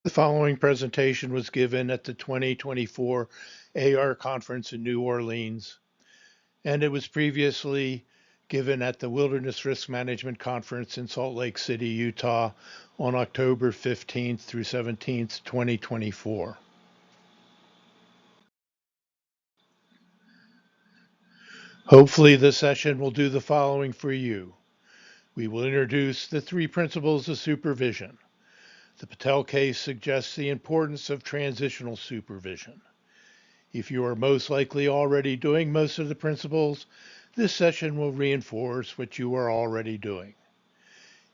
The following presentation was given at the 2024 AR conference in New Orleans, and it was previously given at the Wilderness Risk Management Conference in Salt Lake City, Utah on October 15th through 17th, 2024. Hopefully this session will do the following for you. We will introduce the three principles of supervision. The Patel case suggests the importance of transitional supervision. If you are most likely already doing most of the principles, this session will reinforce what you are already doing.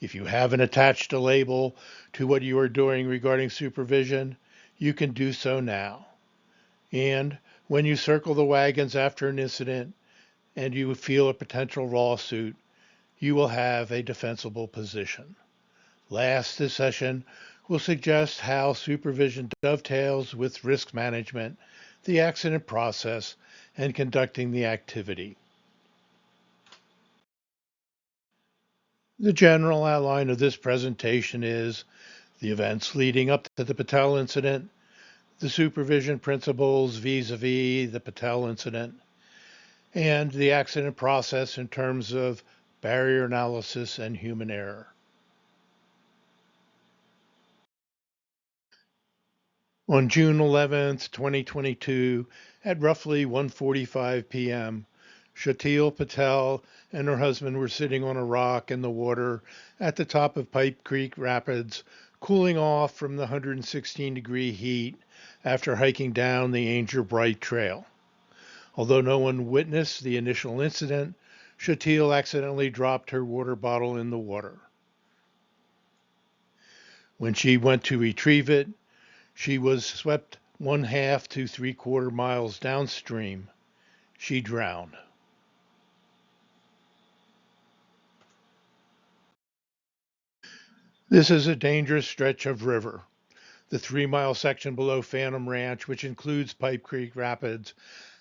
If you haven't attached a label to what you are doing regarding supervision, you can do so now. And when you circle the wagons after an incident and you feel a potential lawsuit, you will have a defensible position. Last, this session will suggest how supervision dovetails with risk management, the accident process, and conducting the activity. The general outline of this presentation is the events leading up to the Patel incident, the supervision principles vis-a-vis the Patel incident, and the accident process in terms of barrier analysis and human error. On June 11th, 2022, at roughly 1:45 p.m., Sheetal Patel and her husband were sitting on a rock in the water at the top of Pipe Creek Rapids, cooling off from the 116-degree heat after hiking down the Angel Bright Trail. Although no one witnessed the initial incident, Sheetal accidentally dropped her water bottle in the water. When she went to retrieve it, she was swept 1/2 to 3/4 miles downstream. She drowned. This is a dangerous stretch of river. The 3-mile section below Phantom Ranch, which includes Pipe Creek Rapids,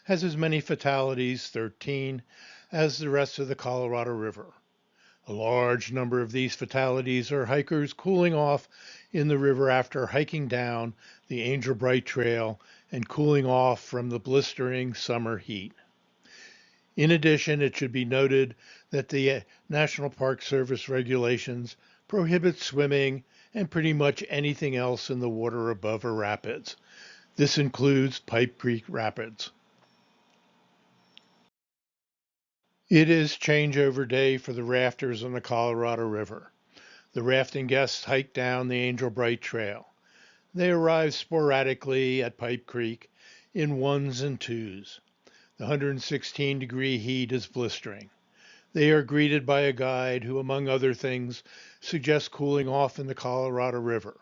has as many fatalities, 13, as the rest of the Colorado River. A large number of these fatalities are hikers cooling off in the river after hiking down the Angel Bright Trail and cooling off from the blistering summer heat. In addition, it should be noted that the National Park Service regulations prohibit swimming and pretty much anything else in the water above a rapids. This includes Pipe Creek Rapids. It is changeover day for the rafters on the Colorado River. The rafting guests hike down the Angel Bright Trail. They arrive sporadically at Pipe Creek in ones and twos. The 116-degree heat is blistering. They are greeted by a guide who, among other things, suggests cooling off in the Colorado River.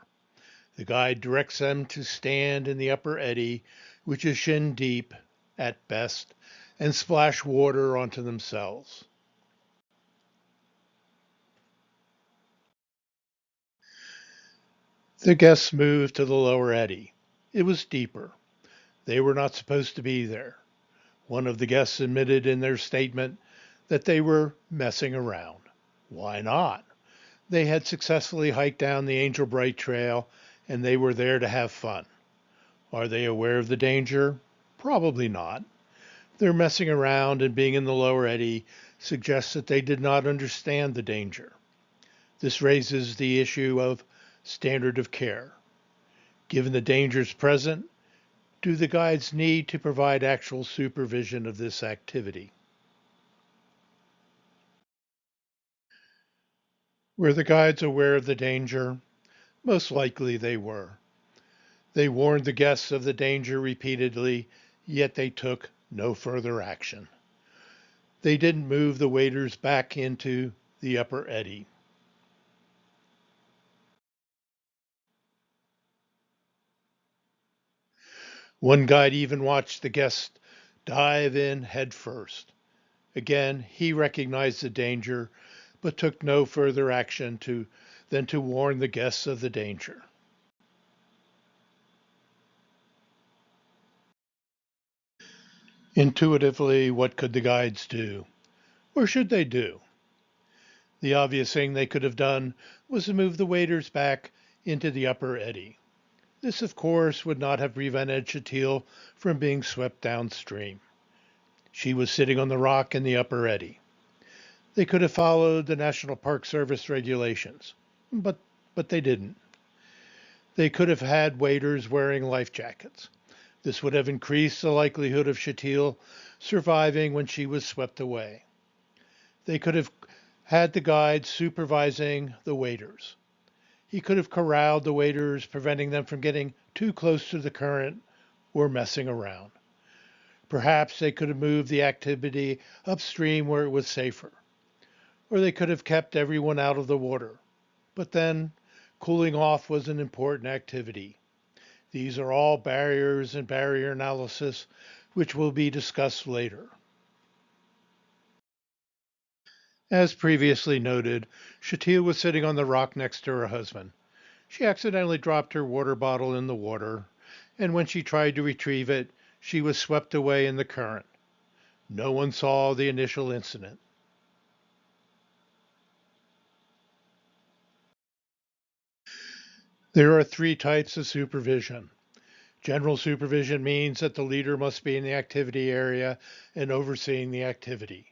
The guide directs them to stand in the upper eddy, which is shin deep at best, and splash water onto themselves. The guests moved to the lower eddy. It was deeper. They were not supposed to be there. One of the guests admitted in their statement that they were messing around. Why not? They had successfully hiked down the Angel Bright Trail and they were there to have fun. Are they aware of the danger? Probably not. Their messing around and being in the lower eddy suggests that they did not understand the danger. This raises the issue of standard of care. Given the dangers present, do the guides need to provide actual supervision of this activity? Were the guides aware of the danger? Most likely they were. They warned the guests of the danger repeatedly, yet they took no further action. They didn't move the waders back into the upper eddy. One guide even watched the guests dive in head first. Again, he recognized the danger, but took no further action than to warn the guests of the danger. Intuitively, what could the guides do? Or should they do? The obvious thing they could have done was to move the waders back into the upper eddy. This, of course, would not have prevented Sheetal from being swept downstream. She was sitting on the rock in the upper eddy. They could have followed the National Park Service regulations, but they didn't. They could have had waders wearing life jackets. This would have increased the likelihood of Sheetal surviving when she was swept away. They could have had the guide supervising the waders. He could have corralled the waders, preventing them from getting too close to the current or messing around. Perhaps they could have moved the activity upstream where it was safer. Or they could have kept everyone out of the water. But then, cooling off was an important activity. These are all barriers and barrier analysis, which will be discussed later. As previously noted, Sheetal was sitting on the rock next to her husband. She accidentally dropped her water bottle in the water, and when she tried to retrieve it, she was swept away in the current. No one saw the initial incident. There are three types of supervision. General supervision means that the leader must be in the activity area and overseeing the activity.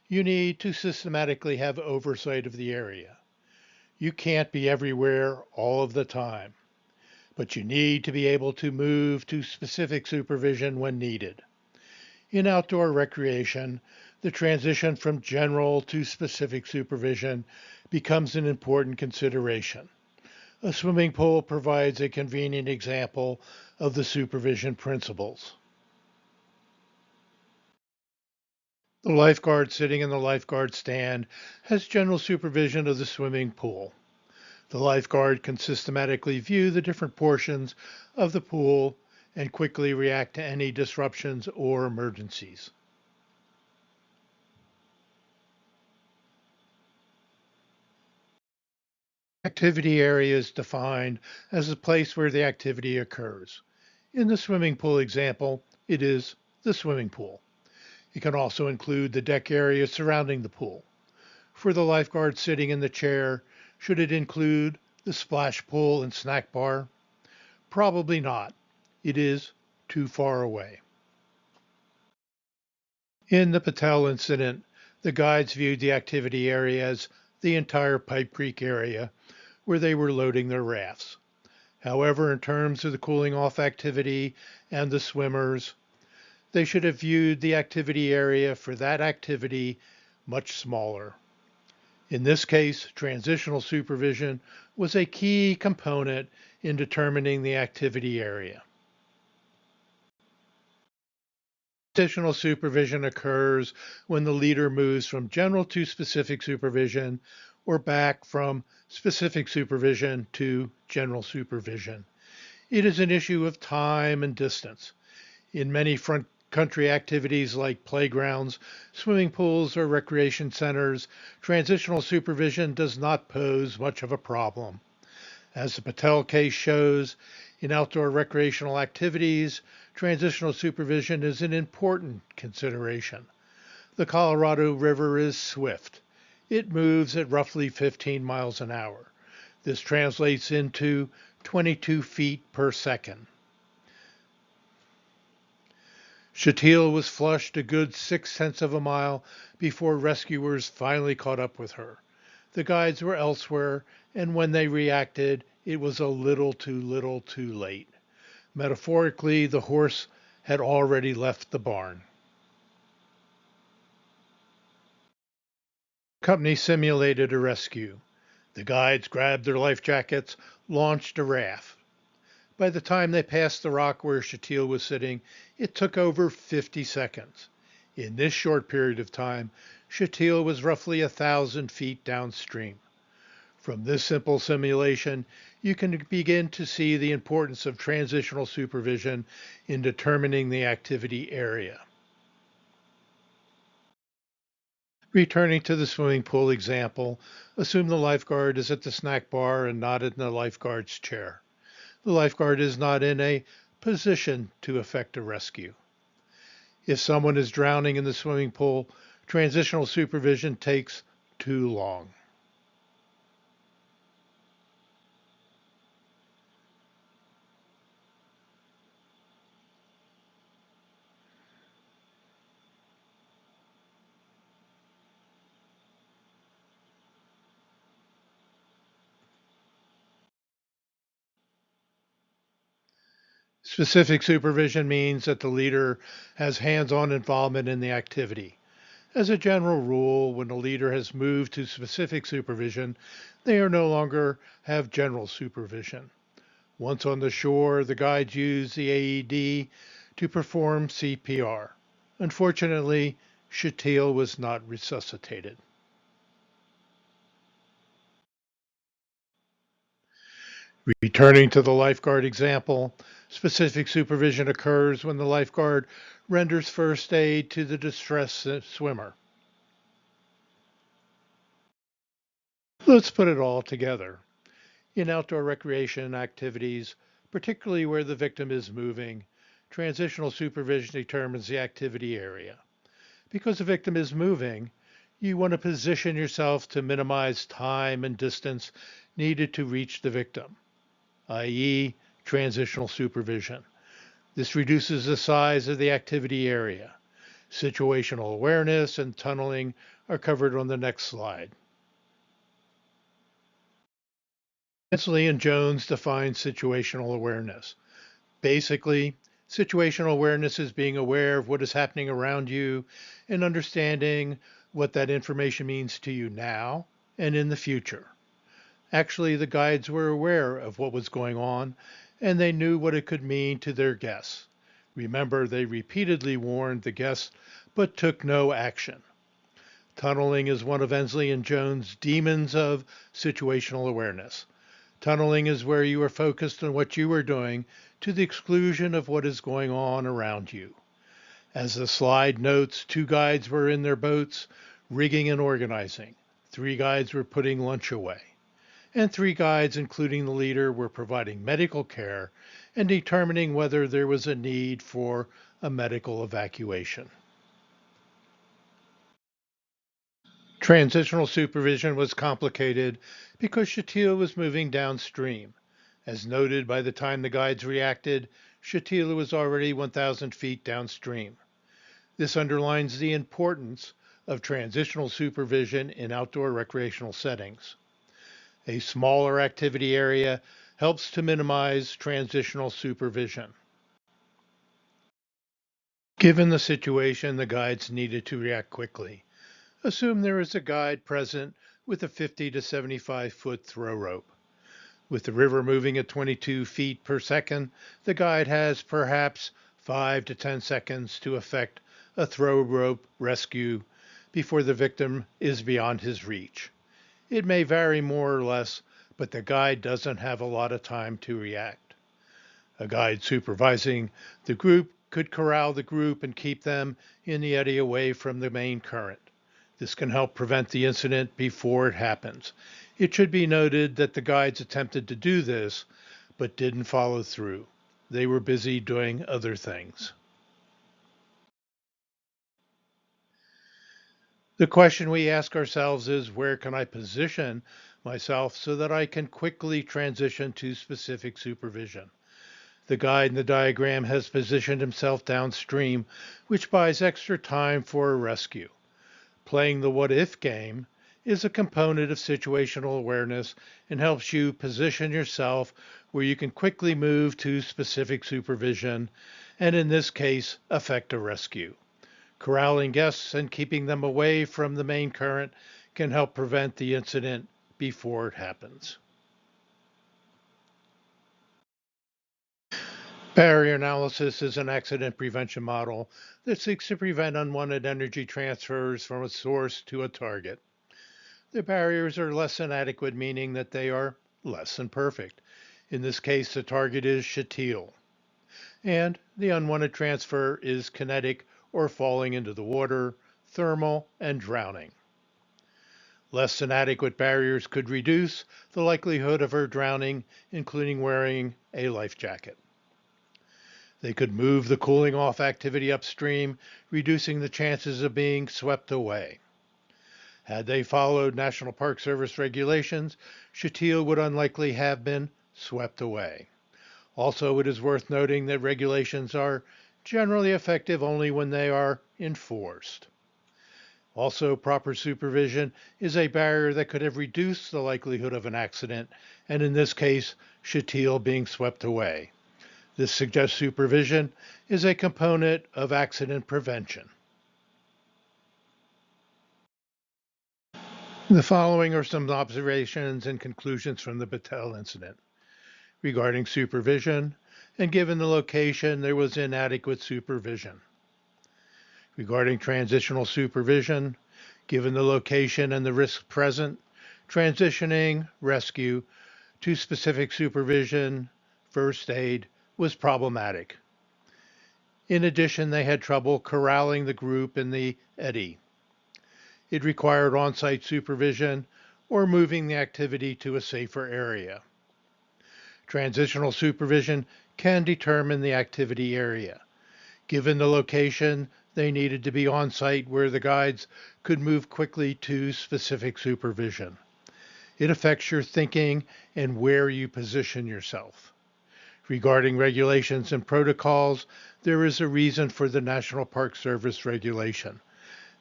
You need to systematically have oversight of the area. You can't be everywhere all of the time, but you need to be able to move to specific supervision when needed. In outdoor recreation, the transition from general to specific supervision becomes an important consideration. A swimming pool provides a convenient example of the supervision principles. The lifeguard sitting in the lifeguard stand has general supervision of the swimming pool. The lifeguard can systematically view the different portions of the pool and quickly react to any disruptions or emergencies. Activity area is defined as a place where the activity occurs. In the swimming pool example, it is the swimming pool. It can also include the deck area surrounding the pool. For the lifeguard sitting in the chair, should it include the splash pool and snack bar? Probably not. It is too far away. In the Patel incident, the guides viewed the activity area as the entire Pipe Creek area where they were loading their rafts. However, in terms of the cooling off activity and the swimmers, they should have viewed the activity area for that activity much smaller. In this case, transitional supervision was a key component in determining the activity area. Transitional supervision occurs when the leader moves from general to specific supervision or back from specific supervision to general supervision. It is an issue of time and distance. In many front country activities like playgrounds, swimming pools, or recreation centers, transitional supervision does not pose much of a problem. As the Patel case shows, in outdoor recreational activities, transitional supervision is an important consideration. The Colorado River is swift. It moves at roughly 15 miles an hour. This translates into 22 feet per second. Sheetal was flushed a good 6/10 of a mile before rescuers finally caught up with her. The guides were elsewhere, and when they reacted, it was a little too late. Metaphorically, the horse had already left the barn. The company simulated a rescue. The guides grabbed their life jackets, launched a raft. By the time they passed the rock where Sheetal was sitting, it took over 50 seconds. In this short period of time, Sheetal was roughly 1,000 feet downstream. From this simple simulation, you can begin to see the importance of transitional supervision in determining the activity area. Returning to the swimming pool example, assume the lifeguard is at the snack bar and not in the lifeguard's chair. The lifeguard is not in a position to effect a rescue. If someone is drowning in the swimming pool, transitional supervision takes too long. Specific supervision means that the leader has hands-on involvement in the activity. As a general rule, when a leader has moved to specific supervision, they are no longer have general supervision. Once on the shore, the guides use the AED to perform CPR. Unfortunately, Sheetal was not resuscitated. Returning to the lifeguard example, specific supervision occurs when the lifeguard renders first aid to the distressed swimmer. Let's put it all together. In outdoor recreation activities, particularly where the victim is moving, transitional supervision determines the activity area. Because the victim is moving, you want to position yourself to minimize time and distance needed to reach the victim, i.e., transitional supervision. This reduces the size of the activity area. Situational awareness and tunneling are covered on the next slide. Hensley and Jones define situational awareness. Basically, situational awareness is being aware of what is happening around you and understanding what that information means to you now and in the future. Actually, the guides were aware of what was going on and they knew what it could mean to their guests. Remember, they repeatedly warned the guests but took no action. Tunneling is one of Hensley and Jones' demons of situational awareness. Tunneling is where you are focused on what you are doing to the exclusion of what is going on around you. As the slide notes, 2 guides were in their boats, rigging and organizing. 3 guides were putting lunch away. And 3 guides, including the leader, were providing medical care and determining whether there was a need for a medical evacuation. Transitional supervision was complicated because Sheetal was moving downstream. As noted, by the time the guides reacted, Sheetal was already 1,000 feet downstream. This underlines the importance of transitional supervision in outdoor recreational settings. A smaller activity area helps to minimize transitional supervision. Given the situation, the guides needed to react quickly. Assume there is a guide present with a 50 to 75-foot throw rope. With the river moving at 22 feet per second, the guide has perhaps 5 to 10 seconds to effect a throw rope rescue before the victim is beyond his reach. It may vary more or less, but the guide doesn't have a lot of time to react. A guide supervising the group could corral the group and keep them in the eddy away from the main current. This can help prevent the incident before it happens. It should be noted that the guides attempted to do this, but didn't follow through. They were busy doing other things. The question we ask ourselves is, where can I position myself so that I can quickly transition to specific supervision? The guide in the diagram has positioned himself downstream, which buys extra time for a rescue. Playing the what-if game is a component of situational awareness and helps you position yourself where you can quickly move to specific supervision and, in this case, effect a rescue. Corralling guests and keeping them away from the main current can help prevent the incident before it happens. Barrier analysis is an accident prevention model that seeks to prevent unwanted energy transfers from a source to a target. The barriers are less than adequate, meaning that they are less than perfect. In this case, the target is Sheetal. And the unwanted transfer is kinetic or falling into the water, thermal, and drowning. Less than adequate barriers could reduce the likelihood of her drowning, including wearing a life jacket. They could move the cooling off activity upstream, reducing the chances of being swept away. Had they followed National Park Service regulations, Sheetal would unlikely have been swept away. Also, it is worth noting that regulations are generally effective only when they are enforced. Also, proper supervision is a barrier that could have reduced the likelihood of an accident, and in this case, Sheetal being swept away. This suggests supervision is a component of accident prevention. The following are some observations and conclusions from the Patel incident. Regarding supervision, and given the location, there was inadequate supervision. Regarding transitional supervision, given the location and the risks present, transitioning rescue to specific supervision, first aid, was problematic. In addition, they had trouble corralling the group in the eddy. It required on-site supervision or moving the activity to a safer area. Transitional supervision can determine the activity area. Given the location, they needed to be on-site where the guides could move quickly to specific supervision. It affects your thinking and where you position yourself. Regarding regulations and protocols, there is a reason for the National Park Service regulation.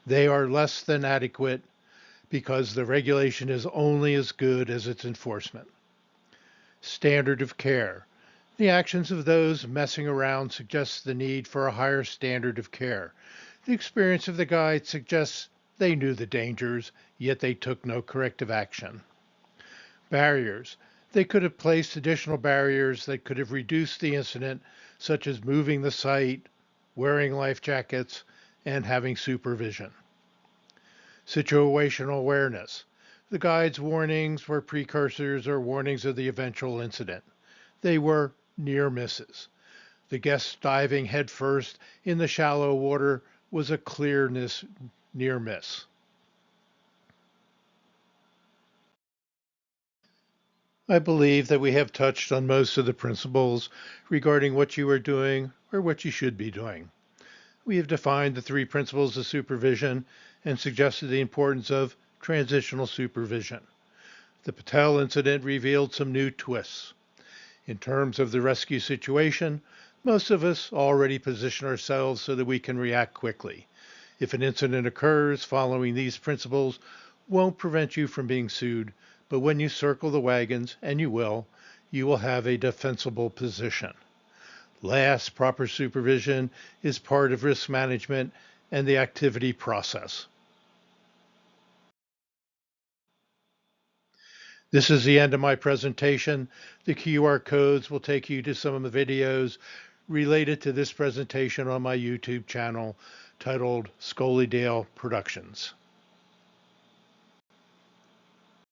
They are less than adequate because the regulation is only as good as its enforcement. Standard of care. The actions of those messing around suggests the need for a higher standard of care. The experience of the guide suggests they knew the dangers, yet they took no corrective action. Barriers. They could have placed additional barriers that could have reduced the incident, such as moving the site, wearing life jackets, and having supervision. Situational awareness. The guide's warnings were precursors or warnings of the eventual incident. They were near misses. The guest diving headfirst in the shallow water was a clear near miss. I believe that we have touched on most of the principles regarding what you are doing or what you should be doing. We have defined the three principles of supervision and suggested the importance of transitional supervision. The Patel incident revealed some new twists. In terms of the rescue situation, most of us already position ourselves so that we can react quickly. If an incident occurs, following these principles won't prevent you from being sued, but when you circle the wagons, and you will have a defensible position. Last, proper supervision is part of risk management and the activity process. This is the end of my presentation. The QR codes will take you to some of the videos related to this presentation on my YouTube channel titled Scolydale Productions.